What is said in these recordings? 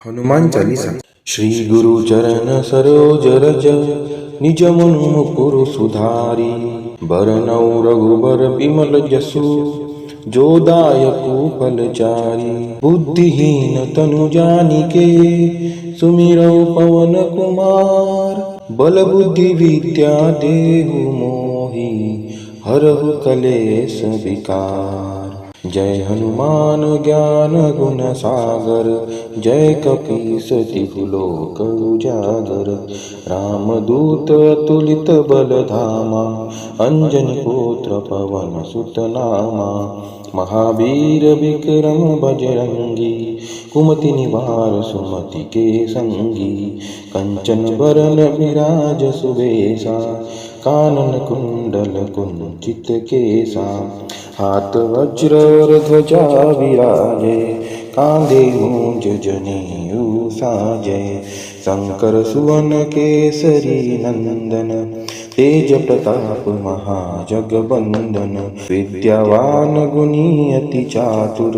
हनुमान चालीसा। श्री गुरु चरण सरोज रज निज मनु मुकुर सुधारी। बरनौ रघुबर बिमल जसु जो दायकु फलचारी। बुद्धिहीन तनु जानिके सुमिरौ पवन कुमार। बल बुद्धि विद्या देहु मोहि हरहु कलेश विकार। जय हनुमान ज्ञान गुण सागर जय कपीस तिहु लोक उजागर। रामदूत अतुलित बल धामा अंजनी पुत्र पवन सुत नामा। महावीर विक्रम बजरंगी कुमति निवार सुमति के संगी। कंचन बरन विराज सुबेसा कानन कुंडल कुंचित केसा। हाथ वज्र और ध्वजा विराजे कांधे मूंज जनेऊ साजे। शंकर सुवन केसरी नंदन तेज प्रताप महाजगबंदन। विद्यावान गुणी अति चातुर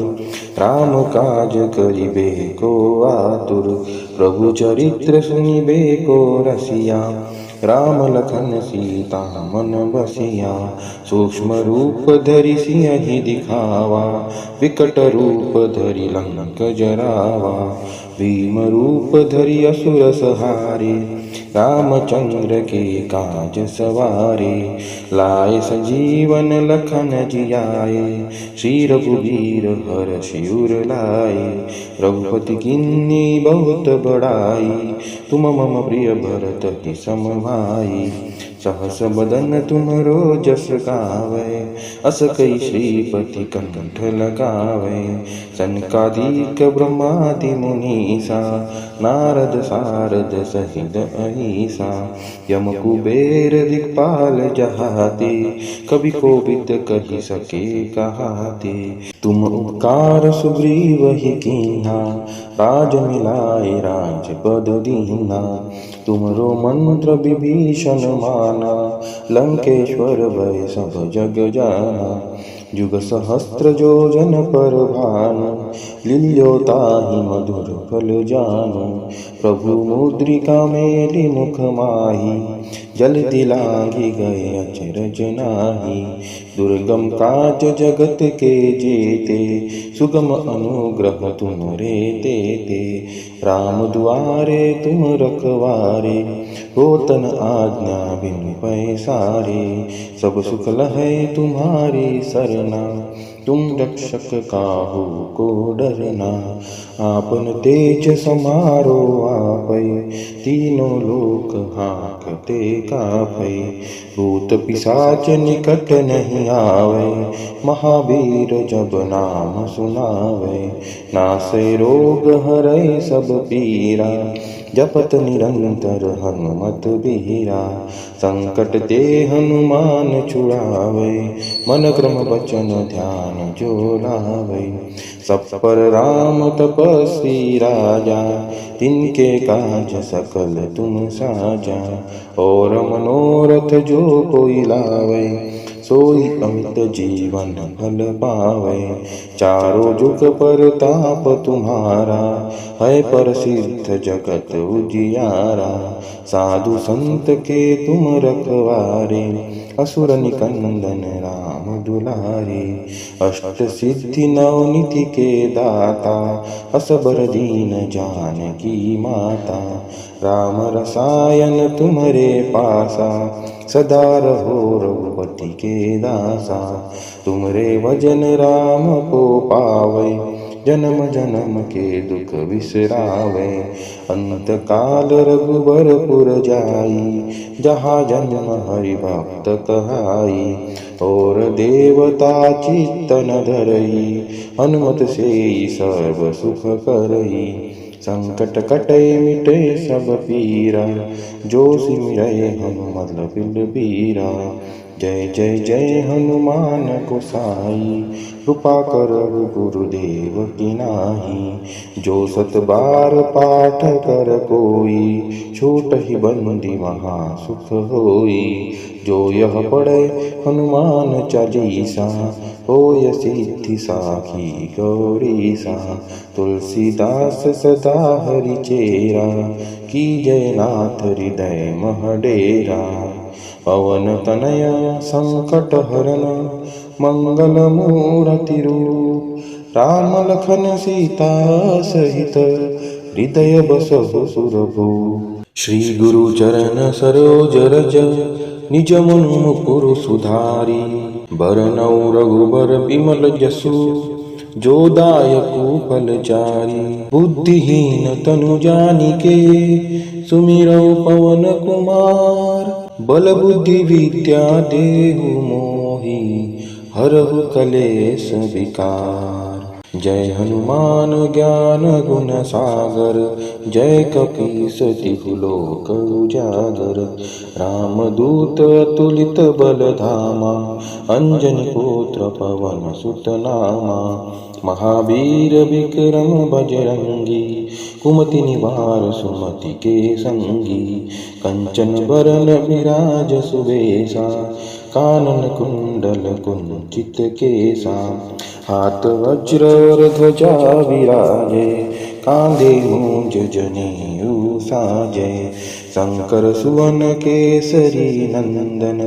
राम काज करिबे को आतुर। प्रभु चरित्र सुनिबे को रसिया राम लखन सीता मन बसिया। सूक्ष्म रूप धरि सिंहि दिखावा विकट रूप धरि लंक जरावा। भीम रूप धरि असुर संहारे रामचंद्र के काज सवारे। लाए संजीवन लखन जियाए श्री रघुवीर हर्षि उर लाए। रघुपति किन्नी बहुत बड़ाई तुम मम प्रिय भरत की सम भाई। सहस बदन तुमरो जस गावे अस कई श्रीपति कंठ लगावे। सनकादिक ब्रह्मादि मुनीसा नारद सारद सहित अहिसा। यम कुबेर दिक्पाल जहाते कवि कोविद कहि सके कहाते। तुम उपकार सुग्रीव ही कीन्हा राज मिलाए राजपद दीन्हा। तुमरो मंत्र विभीषण माना लंकेश्वर भय सब जग जाना। जुग सहस्त्र जो जन पर भानु लील्यो ताहि मधुर फल जानु। प्रभु मुद्रिका मेलि मुख माहि जल्दी लांघि गए अचरज नाही। दुर्गम काज जगत के जेते सुगम अनुग्रह तुमरे तेते। राम दुआरे तुम रखवारे होतन आज्ञा बिनु पैसारे। सब सुख लहै तुम्हारी सरना तुम रक्षक काहू को डरना। आपन तेज समारो आपै तीनों लोक हांकते कापै। भूत पिशाच निकट नहीं आवे महावीर जब नाम सुनावे। नासै रोग हरै सब पीरा जपत निरंतर हनुमत बीरा। संकट ते हनुमान छुड़ावे मन क्रम वचन ध्यान जो लावे। सब पर राम तपस्वी राजा तिनके काज सकल तुम साजा। और मनोरथ जो कोई लावे सोई अमित जीवन फल पावे। चारों जुग पर ताप तुम्हारा है प्रसिद्ध जगत उजियारा। साधु संत के तुम रखवारे असुर निकंदन राम दुलारे। अष्ट सिद्धि नवनिधि के दाता असबर दीन जानकी माता। राम रसायन तुम्हारे पासा सदा रहो रघुपति के दासा। तुमरे भजन राम को पावे जन्म जन्म के दुख बिसरावे। अंत काल रघुबरपुर जाई जहाँ जन्म हरि भक्त कहाई। और देवता चित्तन धरई हनुमत से सर्व सुख करई। संकट कटे मिटे सब पीरा जो सिमरय हनुमत बिल बीरा। जय जय जय हनुमान गोसाई कृपा करहु गुरुदेव की नाही। जो सत बार पाठ कर कोई छूट ही बंदी महा सुख होई। जो यह पढ़े हनुमान चालीसा होय सिद्धि साखी गौरी सा। तुलसीदास सदा हरि चेरा, की जय नाथ हृदय मह डेरा। पवन तनय संकट हरन, मंगल मूर्ति रूप। राम लखन सीता सहित, हृदय बसहु सुरभूप। श्री गुरु चरण सरोज रज, निज मन मुकुर सुधारी। बरनउँ रघुबर बिमल जसु, जो दायकु फलचारी। बुद्धिहीन तनु जानिके, सुमिरौ पवन कुमार। बल बुद्धि विद्या देहु मोहि, हरहु कलेश विकार। जय हनुमान ज्ञान गुण सागर, जय कपीस तिहु लोक उजागर। रामदूत अतुलित बल धामा, अंजनी पुत्र पवन सुत नामा। महावीर विक्रम बजरंगी, कुमति निवार सुमति के संगी। कंचन बरन विराज सुबेसा, कानन कुंडल कुंचित केसा। हाथ वज्र और ध्वजा विराजे, कांधे मूंज जनेऊ साजे। शंकर सुवन केसरी नंदन,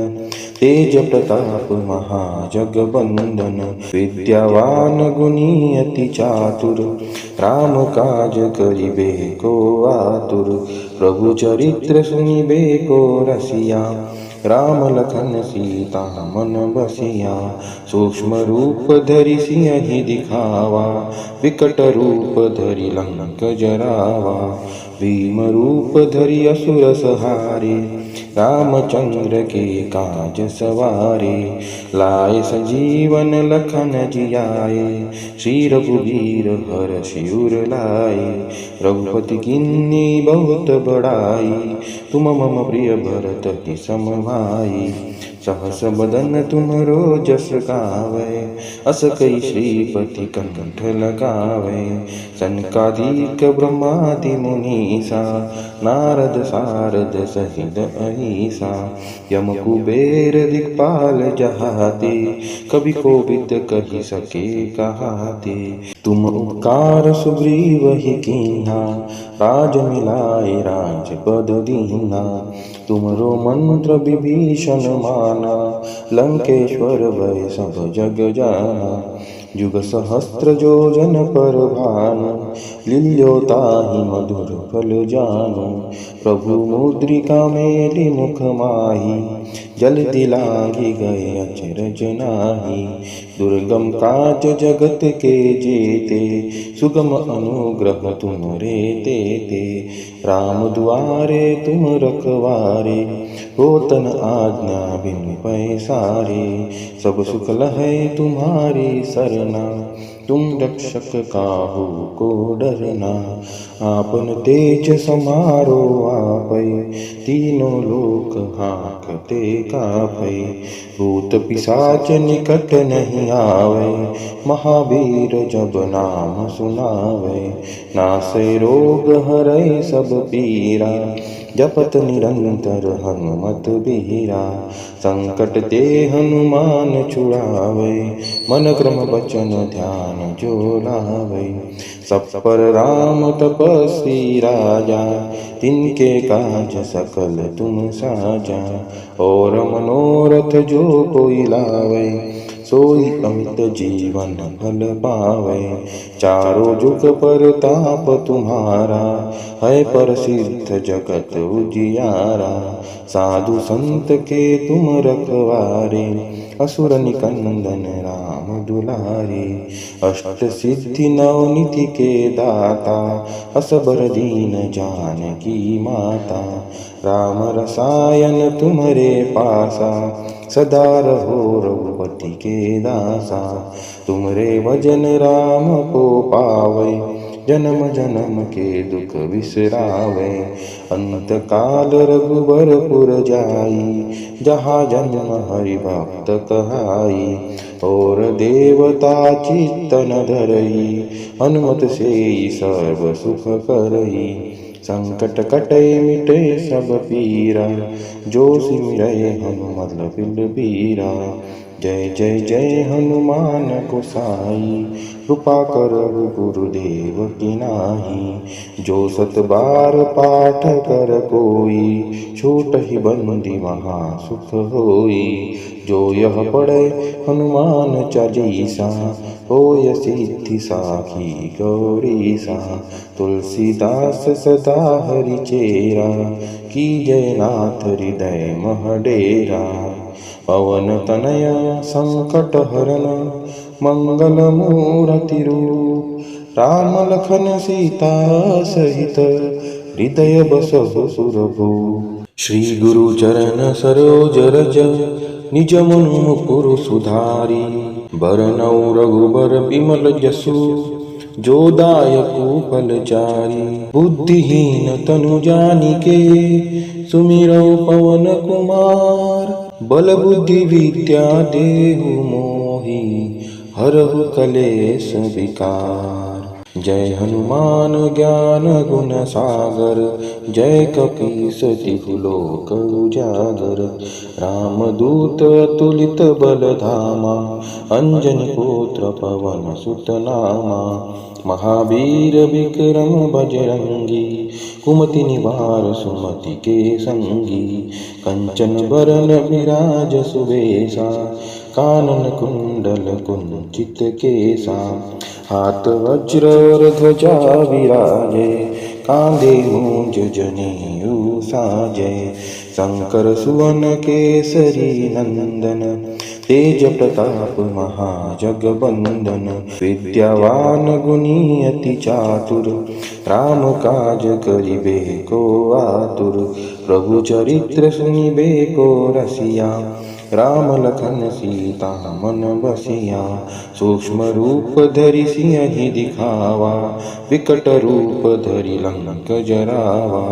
तेज प्रताप महाजगबंदन। विद्यावान गुणी अति चातुर, राम काज करिबे को आतुर। प्रभु चरित्र सुनिबे को रसिया, राम लखन सीता मन बसिया। सूक्ष्म रूप धरि सियहि दिखावा, विकट रूप धरि लंक जरावा। भीम रूप धरि असुर संहारे, रामचंद्र के काज सवारे। लाए संजीवन लखन जियाए, श्री रघुवीर हर्षि उर लाए। रघुपति किन्नी बहुत बड़ाई, तुम मम प्रिय भरत की सम भाई। सहस बदन तुमरो जस गावै, अस कई श्रीपति कंठ लगावै। सनकादिक ब्रह्मादि मुनीसा, नारद सारद सहित अहिसा। यम कुबेर दिक्पाल जहाते, कवि कोविद कहि सके कहाते। तुम उपकार सुग्रीव ही कीन्हा, राज मिलाए राजपद दीन्हा। तुमरो मंत्र विभीषण माना, लंकेश्वर भय सब जग जाना। जुग सहस्त्र योजन पर भानु, लील्यो ताहि मधुर फल जानु। प्रभु मुद्रिका मेलि मुख माहि, जल्दि लांघि गए अचरज नाहि। दुर्गम काज जगत के जेते, सुगम अनुग्रह तुमरे तेते। राम दुआरे तुम रखवारे, होतन आज्ञा बिनु पैसारे। सब सुख लहै तुम्हारी सरना, तुम रक्षक काहू को डरना। आपन तेज समारो आपै, तीनों लोक हांकते कापै। भूत पिशाच निकट नहीं आवे, महावीर जब नाम सुनावे। नासै रोग हरै सब पीरा, जपत निरंतर हनुमत बीरा। संकट ते हनुमान छुड़ावे, मन क्रम वचन ध्यान जो लावे। सब पर राम तपस्वी राजा, तिनके काज सकल तुम साजा। और मनोरथ जो कोई लावे, सोई अमित जीवन फल पावे। चारों जुग पर ताप तुम्हारा, है प्रसिद्ध जगत उजियारा। साधु संत के तुम रखवारे, असुर निकंदन राम दुलारे। अष्ट सिद्धि नवनिधि के दाता, असबर दीन जानकी माता। राम रसायन तुम्हारे पासा, सदा रहो रघुपति के दासा। तुमरे भजन राम को पावै, जन्म जन्म के दुख बिसरावै। अंत काल रघुबरपुर जाई, जहाँ जन्म हरि भक्त कहाई। और देवता चित्तन धरई, हनुमत से सर्व सुख करई। संकट कटे मिटे सब पीरा, जो सिमरै हनुमत बिल बीरा। जय जय जय हनुमान गोसाई, कृपा करहु गुरुदेव की नाही। जो सत बार पाठ कर कोई, छूटहि बंदी महा सुख होई। जो यह पढ़े हनुमान चालीसा, होय सिद्धि साखी गौरीसा। तुलसीदास सदा हरि चेरा, कीजय नाथ हृदय मह डेरा। पवन तनय संकट हरन, मंगल मूर्ति रूप। राम लखन सीता सहित, हृदय बसहु सुरभूप। श्री गुरु चरण सरोज रज, निज मनु मुकुर सुधारी। बरनउँ रघुबर बिमल जसु, जो दायकु फलचारी। बुद्धिहीन तनु जानिके, सुमिरौ पवन कुमार। बल बुद्धि विद्या देहु मोहि, हरहु कलेश विकार। जय हनुमान ज्ञान गुण सागर, जय कपीस तिहु लोक उजागर। रामदूत अतुलित बल धामा, अंजनी पुत्र पवन सुत नामा। महावीर विक्रम बजरंगी, कुमति निवार सुमति के संगी। कंचन बरन विराज सुबेसा, कानन कुंडल कुंचित केसा। हाथ वज्र और ध्वजा विराजे, कांधे मूंज जनेऊ साजे। शंकर सुवन केसरी नंदन, तेज प्रताप महाजगबंदन। विद्यावान गुणी अति चातुर, राम काज करिबे को आतुर। प्रभु चरित्र सुनिबे को रसिया, राम लखन सीता मन बसिया। सूक्ष्म रूप धरि सियहि दिखावा, विकट रूप धरि लंक जरावा।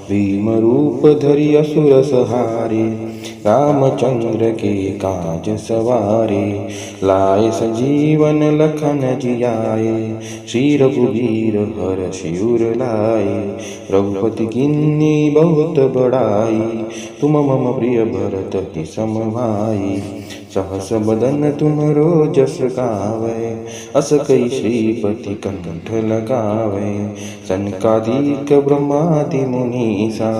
भीम रूप धरि असुर संहारे, रामचंद्र के काज सवारे। लाए संजीवन लखन जियाए, श्री रघुवीर हर्षि उर लाए। रघुपति किन्नी बहुत बड़ाई, तुम मम प्रिय भरत ही सम भाई। सहस बदन तुमरो जस गावै, अस कई श्रीपति कंठ लगावै। सनकादिक ब्रह्मादि मुनीसा,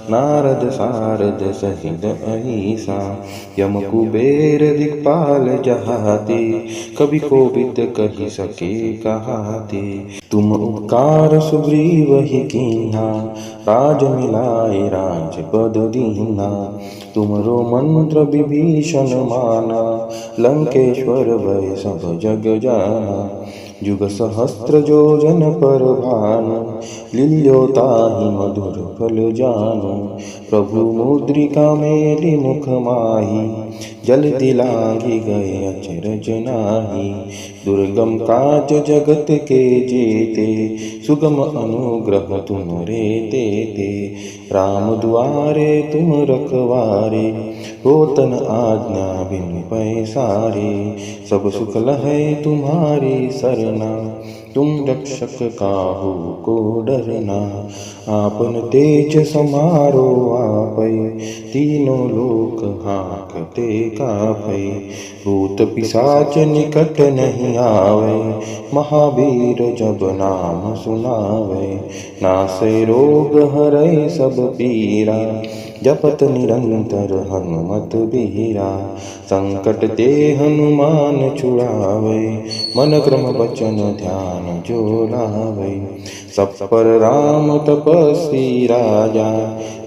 नारद सारद सहित अहिसा। यम कुबेर दिक्पाल जहाते, कवि कोविद कहि सके कहाते। तुम उपकार सुग्रीव ही कीन्हा, राज मिलाए राजपद दीन्हा। तुमरो मंत्र विभीषण माना, लंकेश्वर भय सब जग जाना। जुग सहस्त्र योजन पर भानु, लील्यो ताहि मधुर फल जानु। प्रभु मुद्रिका मेलि मुख माहि, जल्दि लांघि गए अचरज नाहि। दुर्गम काज जगत के जेते, सुगम अनुग्रह तुमरे तेते। राम दुआरे तुम रखवारे, होतन आज्ञा बिनु पैसारे। सब सुख लहै तुम्हारी सरना, तुम रक्षक काहू को डरना। आपन तेज समारो आपै, तीनों लोक हांकते कापै। भूत पिशाच निकट नहीं आवे, महावीर जब नाम सुनावे। नासै रोग हरै सब पीरा, जपत निरंतर हनुमत बीरा। संकट ते हनुमान छुड़ावे, मन क्रम बचन ध्यान जो लावे। सब पर राम तपस्वी राजा,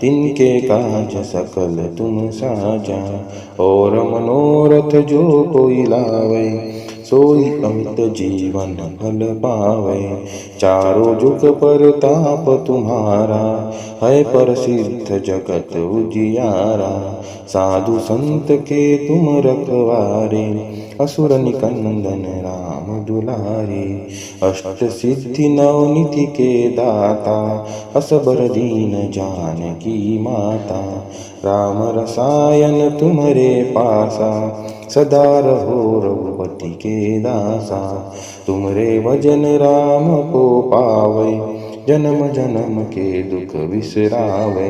तिनके काज सकल तुम साजा। और मनोरथ जो कोई लावे, सोई अमित जीवन फल पावे। चारों जुग पर ताप तुम्हारा, है प्रसिद्ध जगत उजियारा। साधु संत के तुम रखवारे, असुर निकंदन राम दुलारे। अष्ट सिद्धि नवनिधि के दाता, असबर दीन जानकी माता। राम रसायन तुम्हारे पासा, सदा रहो रघुपति के दासा। तुमरे भजन राम को पावै, जन्म जन्म के दुख बिसरावे।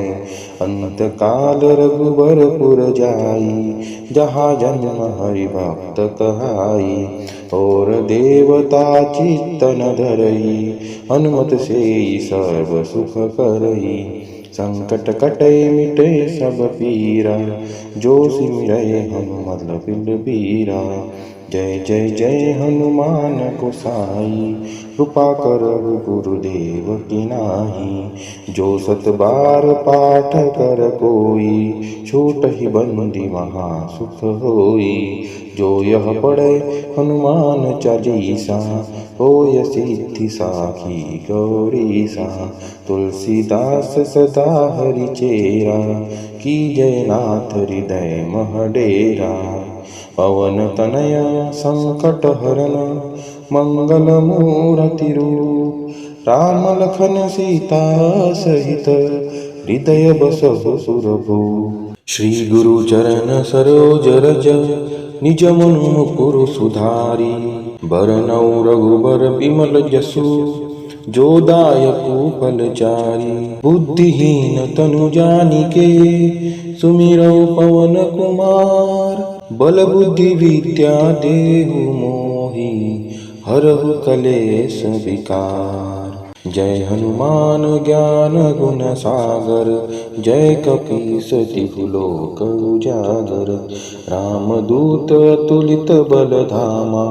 अंत काल रघुबरपुर जाई, जहाँ जन्म हरि भक्त कहाई। और देवता चित्तन धरई, हनुमत से सर्व सुख करई। संकट कटे मिटे सब पीरा, जो सिमरय हनुमत बिल बीरा। जय जय जय हनुमान गोसाई, कृपा करहु गुरुदेव की नाहि। जो सत बार पाठ कर कोई, छूटहि बंदी महा सुख होई। जो यह पढ़े हनुमान चालीसा, होय सिद्धि साखी गौरीसा। तुलसीदास सदा हरि चेरा, कीजय नाथ हृदय मह डेरा। पवन तनय संकट हरन, मंगल मूर्ति रूप। राम लखन सीता सहित, हृदय बसहु सुरभूप। श्री गुरु चरण सरोज रज, निज मनु मुकुरु सुधारी। बरनउँ रघुबर बिमल जसु, जो दायकु फलचारी। बुद्धिहीन तनु जानिके, सुमिरौ पवन कुमार। बल बुद्धि विद्या देहु मोहि, हरहु कलेश विकार। जय हनुमान ज्ञान गुण सागर, जय कपीस तिहु लोक उजागर। रामदूत अतुलित बल धामा,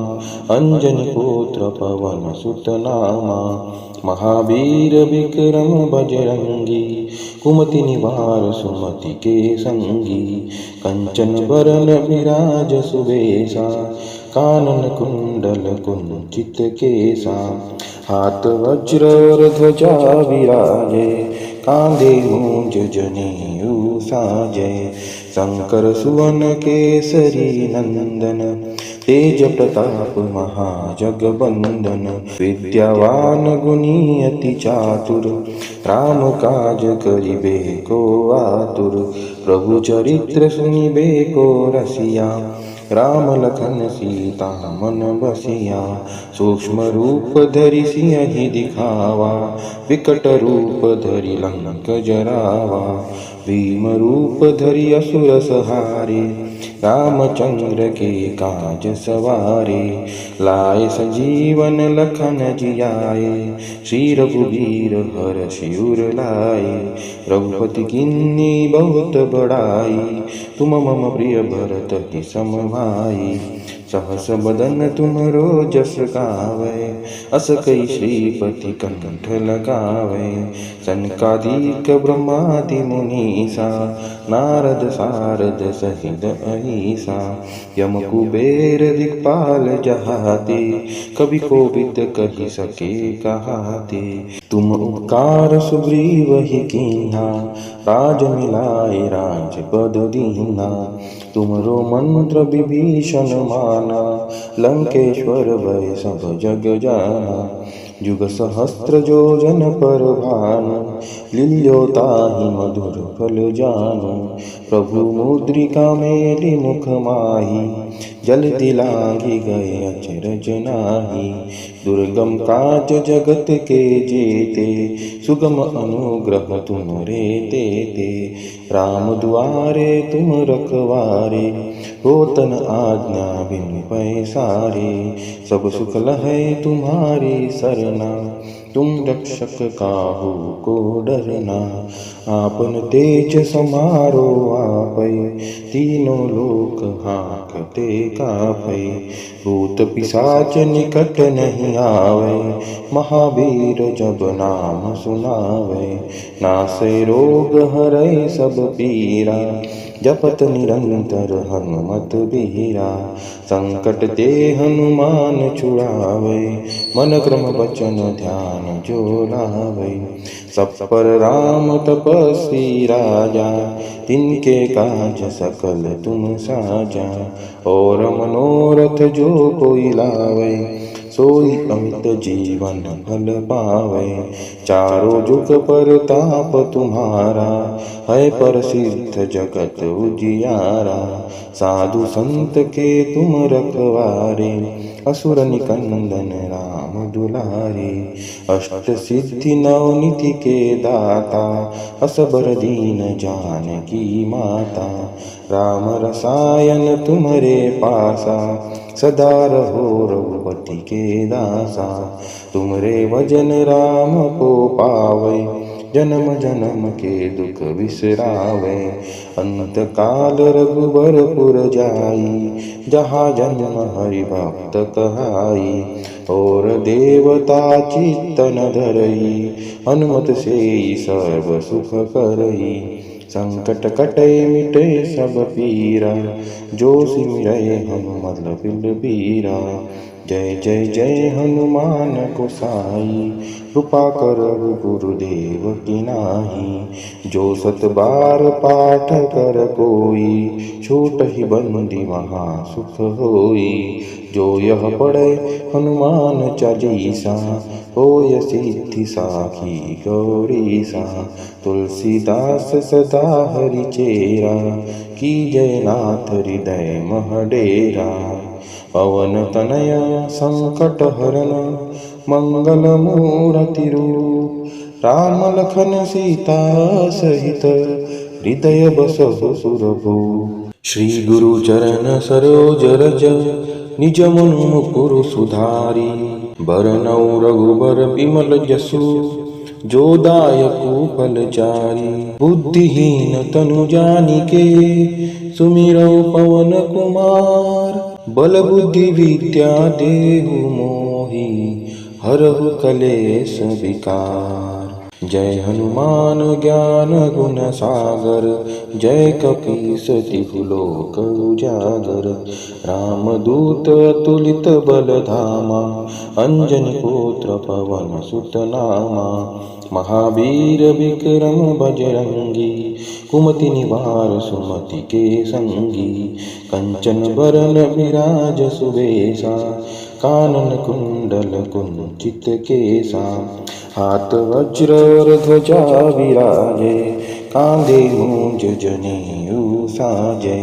अंजनी पुत्र पवन सुत नामा। महावीर विक्रम बजरंगी, कुमति निवार सुमति के संगी। कंचन बरन विराज सुबेसा, कानन कुंडल कुंचित केसा। हाथ वज्र और ध्वजा विराजे, कांधे मूंज जनेऊ साजे। शंकर सुवन केसरी नंदन, तेज प्रताप महाजगबंदन। विद्यावान गुणी अति चातुर, राम काज करिबे को आतुर। प्रभु चरित्र सुनिबे को रसिया, राम लखन सीता मन बसिया। सूक्ष्म रूप धरि सियहि दिखावा, विकट रूप धरि लंक जरावा। भीम रूप धरि असुर संहारे, रामचंद्र के काज सवारे। लाए संजीवन लखन जियाए, श्री रघुवीर हर्षि उर लाए। रघुपति किन्नी बहुत बड़ाई, तुम मम प्रिय भरत कि सम भाई। सहस बदन तुमरो जस गावै, अस कई श्रीपति कंठ लगावै। सनकादिक ब्रह्मादि मुनीसा, नारद सारद सहित अहिसा। यम कुबेर दिक्पाल जहाते, कवि कोविद कहि सके कहाते। तुम उपकार सुग्रीव ही कीन्हा, राज मिलाए राजपद दीन्हा। तुमरो मंत्र विभीषण माना, लंकेश्वर भय सब जग जाना। जुग सहस्त्र योजन पर भानु, लील्यो ताहि मधुर फल जानु। प्रभु मुद्रिका मेलि मुख माहि, जल्दि लांघि गए अचरज नाहि। दुर्गम काज जगत के जेते, सुगम अनुग्रह तुमरे तेते। राम दुआरे तुम रखवारे, होतन आज्ञा बिनु पैसारे। सब सुख लहै तुम्हारी सरना, तुम रक्षक काहू को डरना। आपन तेज समारो आपै, तीनों लोक हांकते कापै। भूत पिशाच निकट नहीं आवे, महावीर जब नाम सुनावे। नासै रोग हरै सब पीरा, जपत निरंतर हनुमत बीरा। संकट ते हनुमान छुड़ावे, मन क्रम वचन ध्यान जो लावे। सब पर राम तपस्वी राजा, तिनके काज सकल तुम साजा। और मनोरथ जो कोई लावे, सोई अमित जीवन फल पावे। चारों जुग पर ताप तुम्हारा, है प्रसिद्ध जगत उजियारा। साधु संत के तुम रखवारे, असुर निकंदन राम दुलारे। अष्ट सिद्धि नवनिधि के दाता असबर दीन जानकी माता। राम रसायन तुम्हारे पासा सदा रहो रघुपति के दासा। तुमरे भजन राम को पावे जन्म जन्म के दुख बिसरावे। अंत काल रघुबरपुर जाई जहाँ जन्म हरि भक्त कहाई। और देवता चित्तन धरई हनुमत से सर्व सुख करई। संकट कटे मिटे सब पीरा जो सिमरय हनुमत बिल बीरा। जय जय जय हनुमान गोसाई कृपा कर गुरुदेव की नाही। जो सत बार पाठ कर कोई छोट ही बंदी महा सुख होई। जो यह पढ़े हनुमान चालीसा होय सिद्धि साखी गौरीसा। तुलसीदास सदा हरि चेरा की जय नाथ हृदय मह डेरा। पवन तनया संकट हरन मंगल मूर्ति रूप। राम लखन सीता सहित हृदय बसहु सुरभूप। श्री गुरु चरण सरोज रज निज मनु मुकुरु सुधारी। बरनउँ रघुबर बिमल जसु जो दायकु फलचारी। बुद्धिहीन तनु जानिके सुमिरौ पवन कुमार। बल बुद्धि विद्या देहु मोहि हरहु कलेश विकार। जय हनुमान ज्ञान गुण सागर जय कपीस तिहु लोक उजागर। रामदूत अतुलित बल धामा अंजनी पुत्र पवन सुत नामा। महावीर विक्रम बजरंगी कुमति निवार सुमति के संगी। कंचन बरन विराज सुबेसा कानन कुंडल कुंचित केसा। हाथ वज्र और ध्वजा विराजे कांधे मूंज जनेऊ साजे।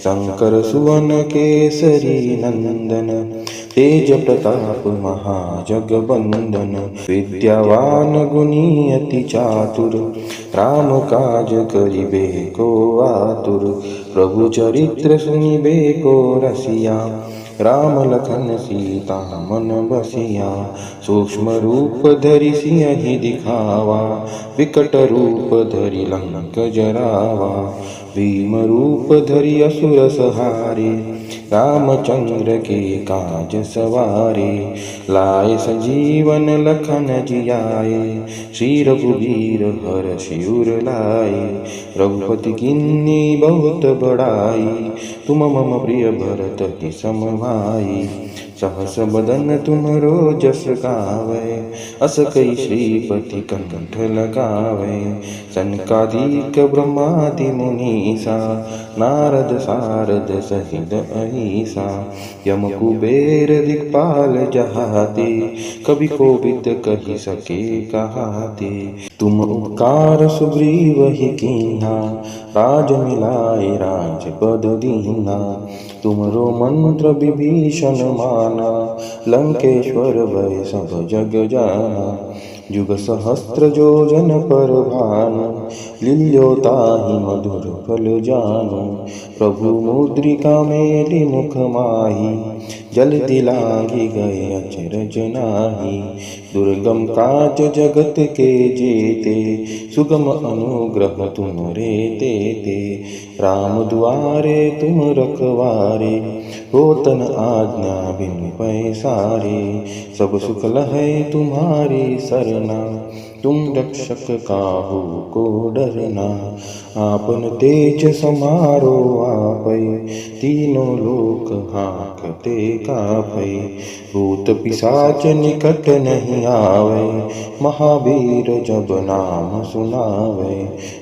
शंकर सुवन केसरी नंदन तेज प्रताप महाजगबंदन। विद्यावान गुणी अति चातुर राम काज करिबे को आतुर। प्रभु चरित्र सुनिबे को रसिया राम लखन सीता मन बसिया। सूक्ष्म रूप धरि सिंहि दिखावा विकट रूप धरि लंक जरावा। भीम रूप धरि असुर संहारे रामचंद्र के काज सवारे। लाए संजीवन लखन जियाए श्री रघुवीर हर्षि उर लाए। रघुपति किन्नी बहुत बड़ाई तुम मम प्रिय भरत की सम भाई। सहस बदन तुमरो जस गावे अस कई श्रीपति कंठ लगावे। सनकादिक ब्रह्मादि मुनीसा नारद सारद सहित अहिसा। यम कुबेर दिक्पाल जहाते कवि कोविद कहि सके कहाते। तुम उपकार सुग्रीव ही कीन्हा राज मिलाए राजपद दीन्हा। तुमरो मंत्र विभीषण माना लंकेश्वर भय सब जग जाना। युग सहस्त्र जो जन पर भानु लील्यो ताहि मधुर फल जानु। प्रभु मुद्रिका मेलि मुख माहि जल्दी लागी गए अचरज नाही। दुर्गम काज जगत के जेते सुगम अनुग्रह तुमरे तेते। राम दुआरे तुम रखवारे होतन आज्ञा बिनु पैसारे। सब सुख लहै तुम्हारी सरना तुम रक्षक काहू को डरना। आपन तेज समारो आपै तीनों लोक हांकते कापै। भूत पिशाच निकट नहीं आवे महावीर जब नाम सुनावे।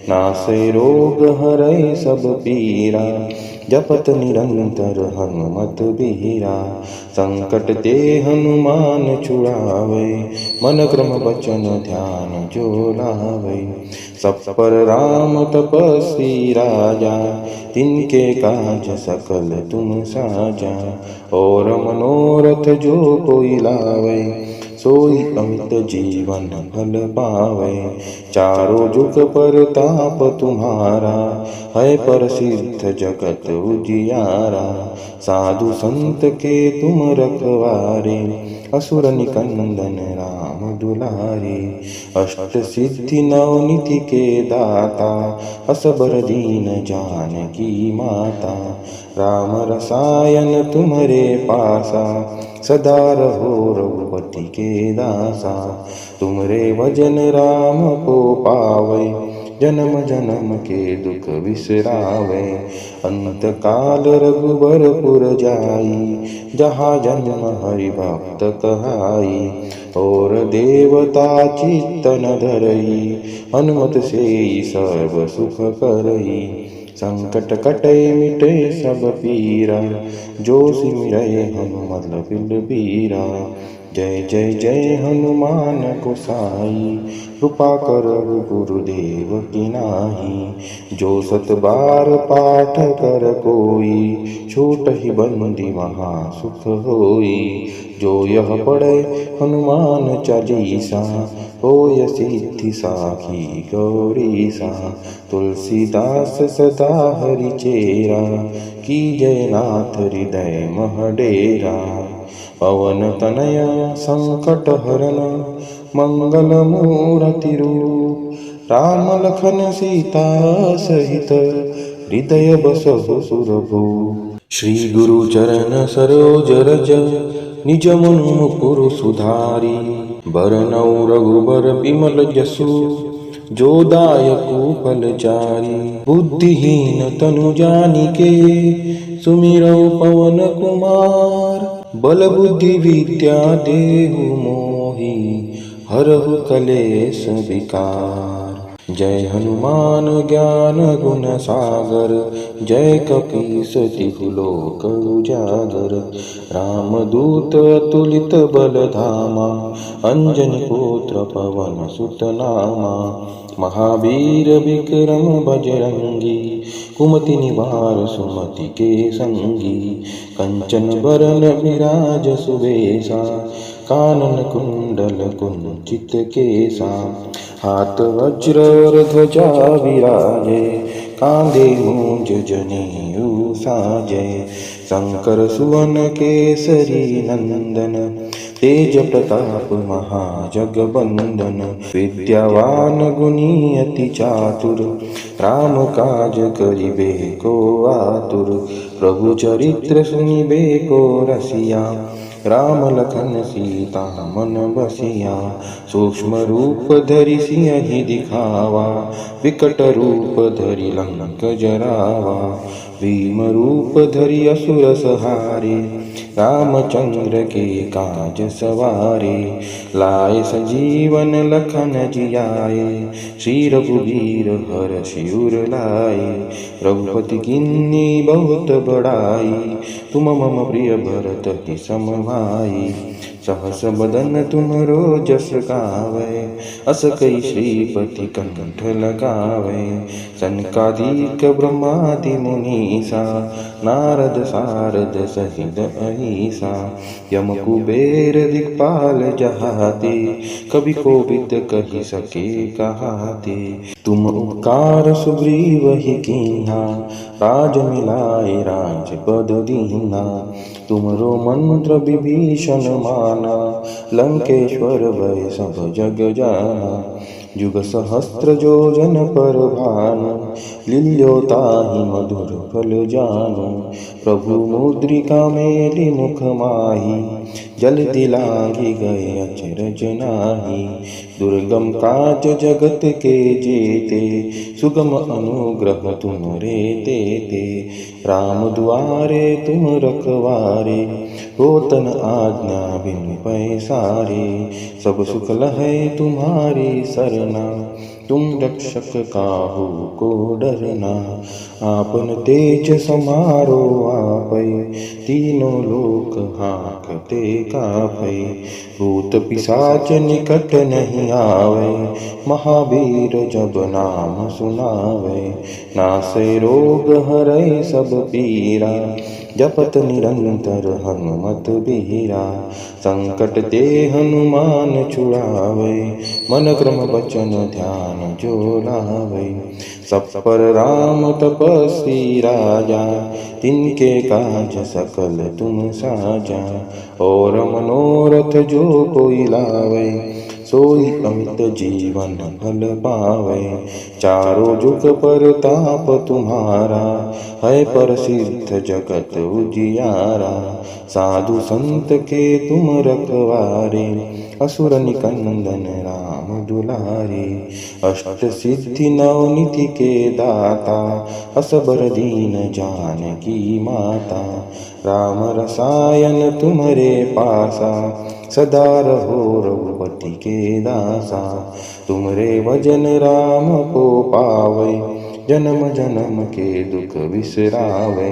नासै रोग हरै सब पीरा जपत निरंतर हनुमत बीरा। संकट ते हनुमान छुड़ावे, मन क्रम वचन ध्यान जो लावे। सब पर राम तपस्वी राजा, तिनके काज सकल तुम साजा। और मनोरथ जो कोई लावे, सोई अमित जीवन फल पावे। चारों जुग पर ताप तुम्हारा, है प्रसिद्ध जगत उजियारा। साधु संत के तुम रखवारे, असुर निकंदन राम दुलारे। अष्ट सिद्धि नवनिधि के दाता, असबर दीन जानकी माता। राम रसायन तुम्हारे पासा, सदा रहो रघुपति के दासा। तुमरे भजन राम को पावे, जन्म जन्म के दुख बिसरावे। अंत काल रघुबरपुर जाई, जहाँ जन्म हरि भक्त कहाई। और देवता चित्तन धरई, हनुमत से सर्व सुख करई। संकट कटे मिटे सब पीरा, जो सिमरय हनुमत बीरा। जय जय जय हनुमान गोसाई, कृपा करो गुरुदेव की नाही। जो सत बार पाठ कर कोई, छूट ही बंदी महा सुख होई। जो यह पढ़े हनुमान चालीसा, होय सिद्धि साखी गौरीसा। तुलसीदास सदा हरि चेरा, की जय नाथ हृदय मह डेरा। पवन तनया संकट हरन, मंगल मूर्ति रूप। राम लखन सीता सहित, हृदय बसहु सुरभूप। श्री गुरु चरण सरोज रज, निज मनु मुकुर सुधारी। बरनउँ रघुबर बिमल जसु, जो दायकु फलचारी। बुद्धिहीन तनु जानिके, सुमिरौ पवन कुमार। बल बुद्धि विद्या देहु मोहि, हरहु कलेश विकार। जय हनुमान ज्ञान गुण सागर, जय कपीस तिहु लोक उजागर। रामदूत अतुलित बल धामा, अंजनी पुत्र पवन सुत नामा। महावीर विक्रम बजरंगी, कुमति निवार सुमति के संगी। कंचन बरन विराज सुबेसा, कानन कुंडल कुंचित केसा। हाथ वज्र और ध्वजा विराजे, कांधे मूंज जनेऊ साजे। शंकर सुवन केसरी नंदन, तेज प्रताप महाजगबंदन। विद्यावान गुणी अति चातुर, राम काज करिबे को आतुर। प्रभु चरित्र सुनिबे को रसिया, राम लखन सीता मन बसिया। सूक्ष्म रूप धरि सियहि दिखावा, विकट रूप धरि लंक जरावा। भीम रूप धरि असुर संहारे, रामचंद्र के काज सवारे। लाए संजीवन लखन जियाए, श्री रघुवीर हर्षि उर लाए। रघुपति किन्नी बहुत बड़ाई, तुम मम प्रिय भरत कि सम भाई। सहस बदन तुमरो जस गावै, अस कई श्रीपति कंठ लगावै। सनकादिक ब्रह्मादि मुनीसा, नारद सारद सहित अहिसा। यम कुबेर दिक्पाल जहाते, कवि कोविद कहि सके कहाते। तुम उपकार सुग्रीव ही कीन्हा, राज मिलाए राजपद दीन्हा। तुमरो मंत्र विभीषण माना, लंकेश्वर भय सब जग जाना। जुग सहस्त्र योजन पर भानु, लील्यो ताहि मधुर फल जानु। प्रभु मुद्रिका मेलि मुख माहि, जल्दी लागी गए अचरज नाही। दुर्गम काज जगत के जेते, सुगम अनुग्रह तुमरे तेते। राम दुआरे तुम रखवारे, होतन आज्ञा बिनु पैसारे। सब सुख लहै तुम्हारी सरना, तुम रक्षक काहू को डरना। आपन तेज समारो आपै, तीनों लोक हाँकते कापै। भूत पिशाच निकट नहीं आवे, महावीर जब नाम सुनावे। नासै रोग हरै सब पीरा, जपत निरंतर हनुमत बीरा। संकट ते हनुमान छुड़ावे, मन क्रम बचन ध्यान जो लावे। सब पर राम तपस्वी राजा, तिनके काज सकल तुम साजा। और मनोरथ जो कोई लावे, सोई अमित जीवन फल पावे। चारों जुग पर ताप तुम्हारा, है प्रसिद्ध जगत उजियारा। साधु संत के तुम रखवारे, असुर निकंदन राम दुलारे। अष्ट सिद्धि नवनिधि के दाता, असबर दीन जानकी माता। राम रसायन तुम्हारे पासा, सदा रहो रघुपति के दासा। तुमरे भजन राम को पावे, जन्म जन्म के दुख बिसरावे।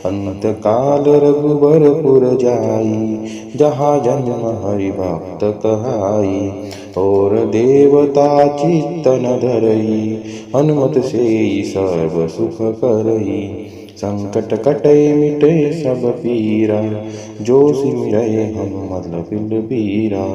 अंत काल रघुबरपुर जाई, जहाँ जन्म हरि भक्त कहाई। और देवता चित्तन धरई, हनुमत से सर्व सुख करई। संकट कटे मिटे सब पीरा, जो सिमरय हनुमत बलबीरा।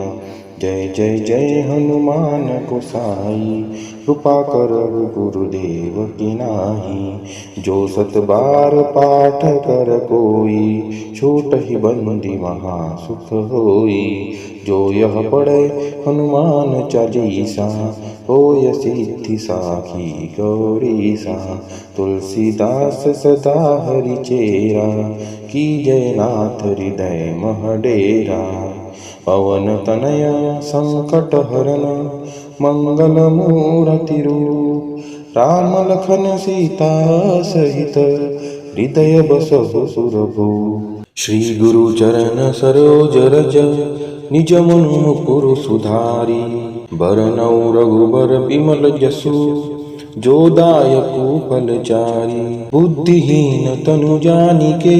जय जय जय हनुमान गोसाई, कृपा करहु गुरुदेव की नाहि। जो सत बार पाठ कर कोई, छूटहि बंदी महा सुख होई। जो यह पढ़े हनुमान चालीसा, होय सिद्धि साखी गौरीसा। तुलसीदास सदा हरि चेरा, कीजय नाथ हृदय मह डेरा। पवन तनय संकट हरन, मंगल मूर्ति रूप। राम लखन सीता सहित, हृदय बसहु सुरभूप। श्री गुरु चरण सरोज रज, निज मनु मुकुरु सुधारी। बरनउँ रघुबर बिमल जसु, जो दायकु फलचारी। बुद्धिहीन तनु जानिके,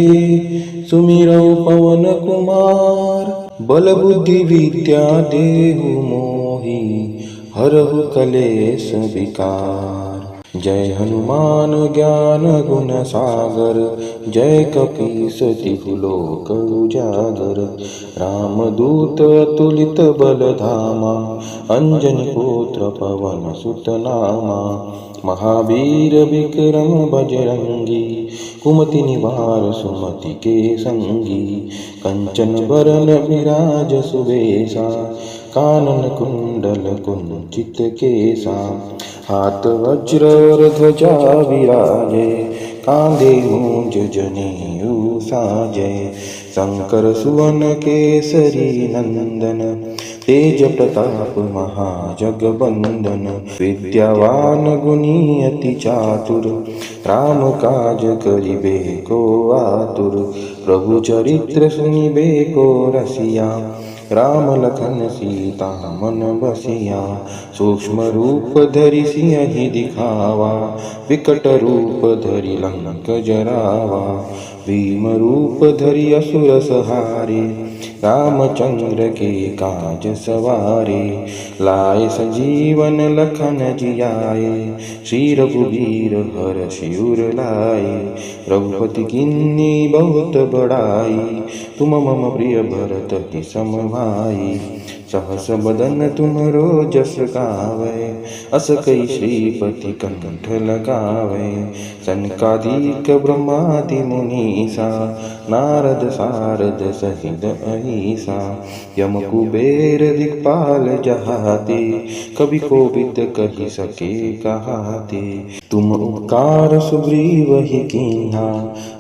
सुमिरौ पवन कुमार। बल बुद्धि विद्या देहु मोहि, हरहु कलेश विकार। जय हनुमान ज्ञान गुण सागर, जय कपीस तिहु लोक उजागर। रामदूत अतुलित बल धामा, अंजनी पुत्र पवन सुत नामा। महावीर विक्रम बजरंगी, कुमति निवार सुमति के संगी। कंचन बरन विराज सुबेसा, कानन कुंडल कुंचित केसा। हाथ वज्र और ध्वजा विराजे, कांधे मूंज जनेऊ साजे। शंकर सुवन केसरी नंदन, तेज प्रताप महाजगबंदन। विद्यावान गुणी अति चातुर, राम काज करिबे को आतुर। प्रभु चरित्र सुनिबे को रसिया, राम लखन सीता मन बसिया। सूक्ष्म रूप धरि सियहि दिखावा, विकट रूप धरि लंक जरावा। भीम रूप धरि असुर संहारे, रामचंद्र के काज सवारे। लाए सजीवन लखन जियाए, श्री रघुवीर हर्षि उर लाए। रघुपति किन्नी बहुत बड़ाई, तुम मम प्रिय भरत कि सम भाई। सहस बदन तुमरो जस गावै, अस कई श्रीपति कंठ लगावै। सनकादिक ब्रह्मादि मुनीसा, नारद सारद सहित अहिसा। यम कुबेर दिक्पाल जहाते, कवि कोविद कहि सके कहाते। तुम उपकार सुग्रीव ही कीन्हा,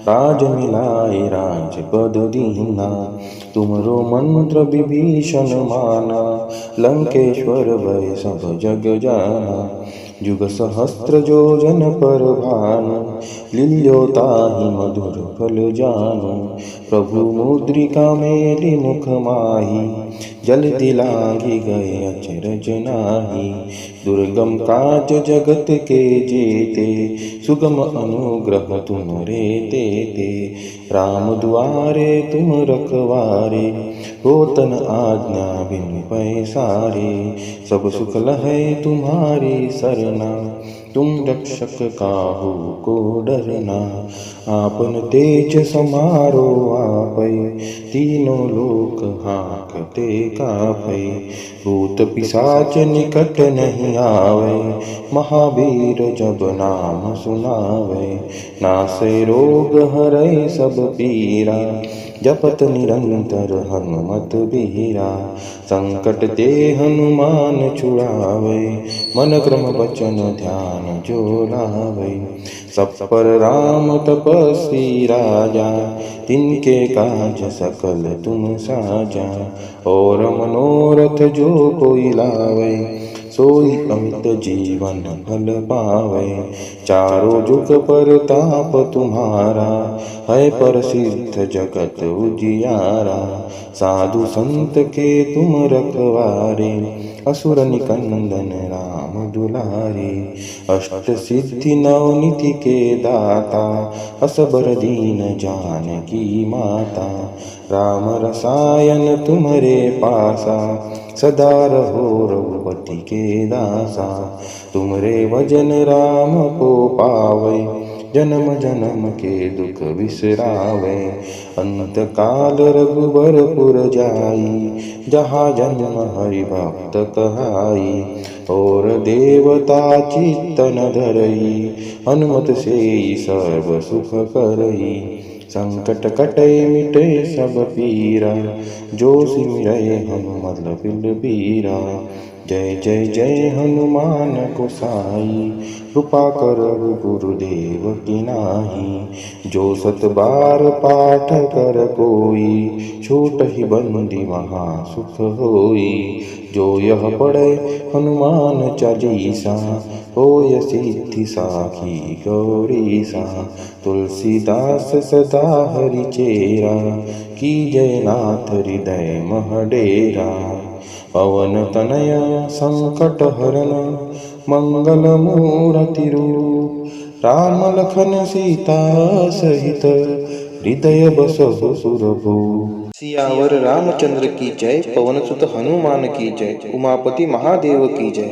राज मिलाए राजपद दीना, तुमरो मंत्र विभीषण माना, लंकेश्वर भय सब जग जाना। जुग सहस्त्र योजन पर भानु, लील्यो ताहि मधुर फल जानु। प्रभु मुद्रिका मेलि मुख माहि, जल्दि लांघि गए अचरज नाही। दुर्गम काज जगत के जेते, सुगम अनुग्रह तुमरे तेते। राम दुआरे तुम रखवारे, होतन आज्ञा बिनु पैसारे। सब सुख लहै तुम्हारी सरना, तुम रक्षक काहू को डरना। आपन तेज समारो आपै, तीनों लोक हाँकते कापै। भूत पिशाच निकट नहीं आवे, महावीर जब नाम सुनावे। नासै रोग हरै सब पीरा, जपत निरंतर हनुमत बीरा। संकट ते हनुमान छुड़ावे, मन क्रम वचन ध्यान जो लावे। सब पर राम तपस्वी राजा, तिनके काज सकल तुम साजा। और मनोरथ जो कोई लावे, सोई अमित जीवन फल पावे। चारों जुग परताप तुम्हारा, है प्रसिद्ध जगत उजियारा। साधु संत के तुम रखवारे, असुर निकंदन राम दुलारे। अष्ट सिद्धि नवनिधि के दाता, असबर दीन जानकी माता। राम रसायन तुम्हारे पासा, सदा रहो रघुपति के दासा। तुमरे भजन राम को पावै, जन्म जन्म के दुख बिसरावे। अंत काल रघुबर पुर जाई, जहाँ जन्म हरि भक्त कहाई। और देवता चित्तन धरई, हनुमत से सर्व सुख करई। संकट कटै मिटै सब पीरा, जो सिमरै हनुमत बिल बीरा। जय जय जय हनुमान गोसाई, कृपा करहु गुरुदेव की नाहि। जो सत बार पाठ कर कोई, छूटहि बंदी महा सुख होई। जो यह पढ़े हनुमान चालीसा, होय सिद्धि साखी गौरीसा। तुलसीदास सदा हरि चेरा, कीजय नाथ हृदय मह डेरा। पवन तनय संकट हरन, मंगल मूर्ति रूप। राम लखन सीता सहित, हृदय बसहु सुरभूप। सियावर रामचंद्र की जय। पवन सुत हनुमान की जय। उमापति महादेव की जय।